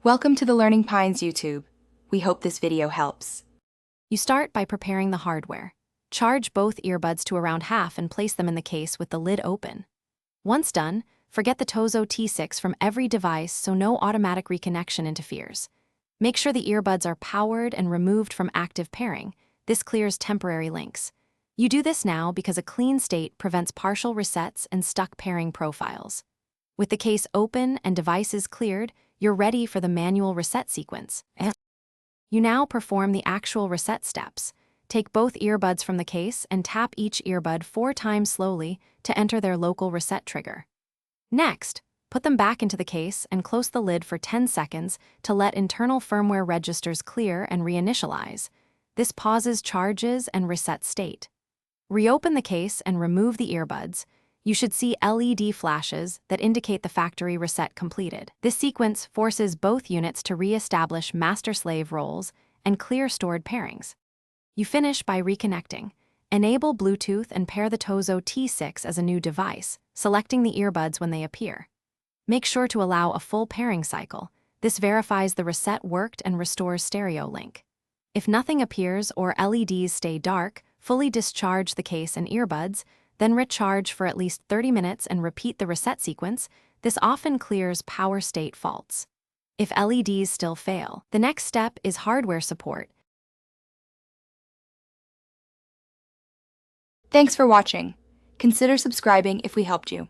Welcome to the Learning Pines YouTube. We hope this video helps. You start by preparing the hardware. Charge both earbuds to around half and place them in the case with the lid open. Once done, forget the Tozo T6 from every device so no automatic reconnection interferes. Make sure the earbuds are powered and removed from active pairing. This clears temporary links. You do this now because a clean state prevents partial resets and stuck pairing profiles. With the case open and devices cleared, you're ready for the manual reset sequence. You now perform the actual reset steps. Take both earbuds from the case and tap each earbud 4 times slowly to enter their local reset trigger. Next, put them back into the case and close the lid for 10 seconds to let internal firmware registers clear and reinitialize. This pauses charges and resets state. Reopen the case and remove the earbuds. You should see LED flashes that indicate the factory reset completed. This sequence forces both units to re-establish master-slave roles and clear stored pairings. You finish by reconnecting. Enable Bluetooth and pair the Tozo T6 as a new device, selecting the earbuds when they appear. Make sure to allow a full pairing cycle. This verifies the reset worked and restores stereo link. If nothing appears or LEDs stay dark, fully discharge the case and earbuds, then recharge for at least 30 minutes and repeat the reset sequence. This often clears power state faults. If LEDs still fail, the next step is hardware support. Thanks for watching. Consider subscribing if we helped you.